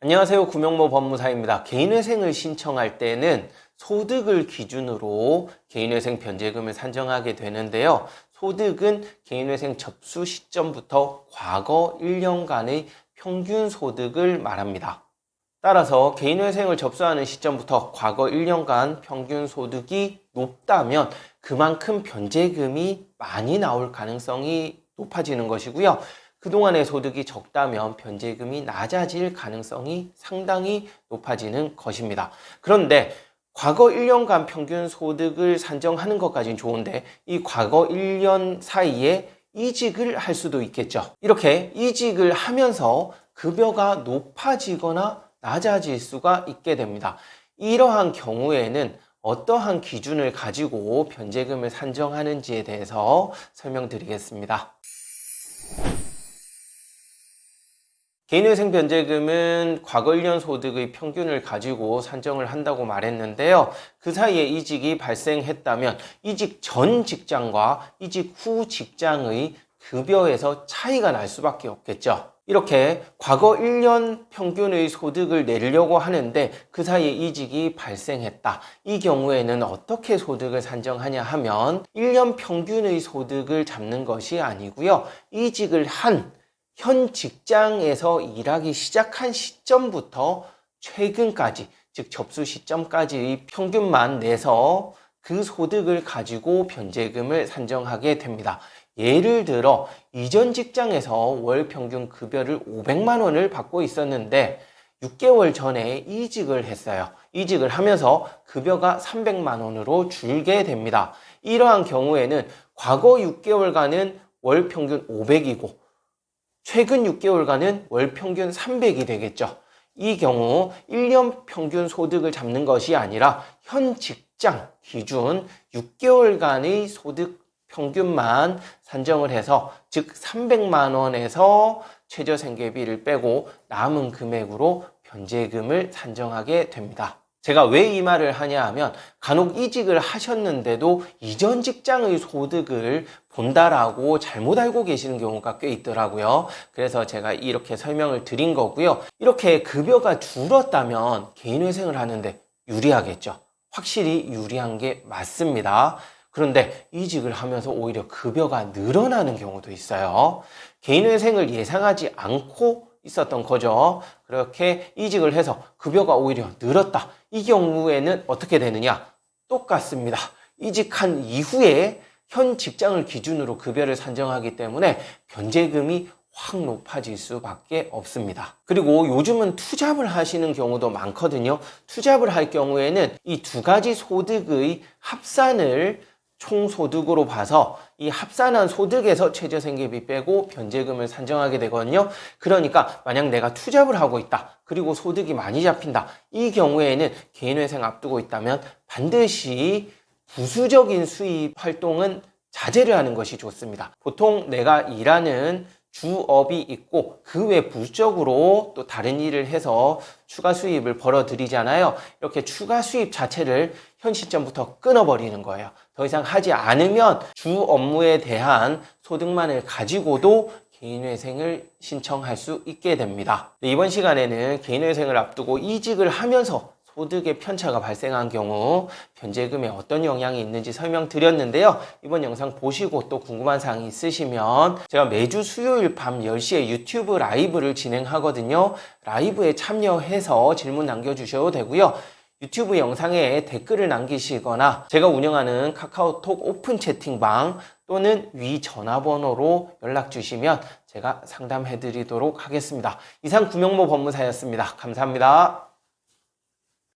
안녕하세요. 구명모 법무사입니다. 개인회생을 신청할 때는 소득을 기준으로 개인회생 변제금을 산정하게 되는데요. 소득은 개인회생 접수 시점부터 과거 1년간의 평균 소득을 말합니다. 따라서 개인회생을 접수하는 시점부터 과거 1년간 평균 소득이 높다면 그만큼 변제금이 많이 나올 가능성이 높아지는 것이고요. 그동안의 소득이 적다면 변제금이 낮아질 가능성이 상당히 높아지는 것입니다. 그런데 과거 1년간 평균 소득을 산정하는 것까지는 좋은데 이 과거 1년 사이에 이직을 할 수도 있겠죠. 이렇게 이직을 하면서 급여가 높아지거나 낮아질 수가 있게 됩니다. 이러한 경우에는 어떠한 기준을 가지고 변제금을 산정하는지에 대해서 설명드리겠습니다. 개인회생 변제금은 과거 1년 소득의 평균을 가지고 산정을 한다고 말했는데요. 그 사이에 이직이 발생했다면 이직 전 직장과 이직 후 직장의 급여에서 차이가 날 수밖에 없겠죠. 이렇게 과거 1년 평균의 소득을 내려고 하는데 그 사이에 이직이 발생했다. 이 경우에는 어떻게 소득을 산정하냐 하면 1년 평균의 소득을 잡는 것이 아니고요. 이직을 한 현 직장에서 일하기 시작한 시점부터 최근까지, 즉 접수 시점까지의 평균만 내서 그 소득을 가지고 변제금을 산정하게 됩니다. 예를 들어 이전 직장에서 월 평균 급여를 500만 원을 받고 있었는데 6개월 전에 이직을 했어요. 이직을 하면서 급여가 300만 원으로 줄게 됩니다. 이러한 경우에는 과거 6개월간은 월 평균 500이고 최근 6개월간은 월 평균 300이 되겠죠. 이 경우 1년 평균 소득을 잡는 것이 아니라 현 직장 기준 6개월간의 소득 평균만 산정을 해서 즉 300만 원에서 최저생계비를 빼고 남은 금액으로 변제금을 산정하게 됩니다. 제가 왜 이 말을 하냐 하면 간혹 이직을 하셨는데도 이전 직장의 소득을 본다라고 잘못 알고 계시는 경우가 꽤 있더라고요. 그래서 제가 이렇게 설명을 드린 거고요. 이렇게 급여가 줄었다면 개인회생을 하는데 유리하겠죠. 확실히 유리한 게 맞습니다. 그런데 이직을 하면서 오히려 급여가 늘어나는 경우도 있어요. 개인회생을 예상하지 않고 있었던 거죠. 그렇게 이직을 해서 급여가 오히려 늘었다. 이 경우에는 어떻게 되느냐? 똑같습니다. 이직한 이후에 현 직장을 기준으로 급여를 산정하기 때문에 변제금이 확 높아질 수밖에 없습니다. 그리고 요즘은 투잡을 하시는 경우도 많거든요. 투잡을 할 경우에는 이 두 가지 소득의 합산을 총소득으로 봐서 이 합산한 소득에서 최저생계비 빼고 변제금을 산정하게 되거든요. 그러니까 만약 내가 투잡을 하고 있다. 그리고 소득이 많이 잡힌다. 이 경우에는 개인회생 앞두고 있다면 반드시 부수적인 수입 활동은 자제를 하는 것이 좋습니다. 보통 내가 일하는 주업이 있고 그 외 부수적으로 또 다른 일을 해서 추가 수입을 벌어들이잖아요. 이렇게 추가 수입 자체를 현 시점부터 끊어버리는 거예요. 더 이상 하지 않으면 주 업무에 대한 소득만을 가지고도 개인회생을 신청할 수 있게 됩니다. 이번 시간에는 개인회생을 앞두고 이직을 하면서 소득의 편차가 발생한 경우 변제금에 어떤 영향이 있는지 설명드렸는데요. 이번 영상 보시고 또 궁금한 사항이 있으시면 제가 매주 수요일 밤 10시에 유튜브 라이브를 진행하거든요. 라이브에 참여해서 질문 남겨주셔도 되고요. 유튜브 영상에 댓글을 남기시거나 제가 운영하는 카카오톡 오픈 채팅방 또는 위 전화번호로 연락 주시면 제가 상담해 드리도록 하겠습니다. 이상 구명모 법무사였습니다. 감사합니다.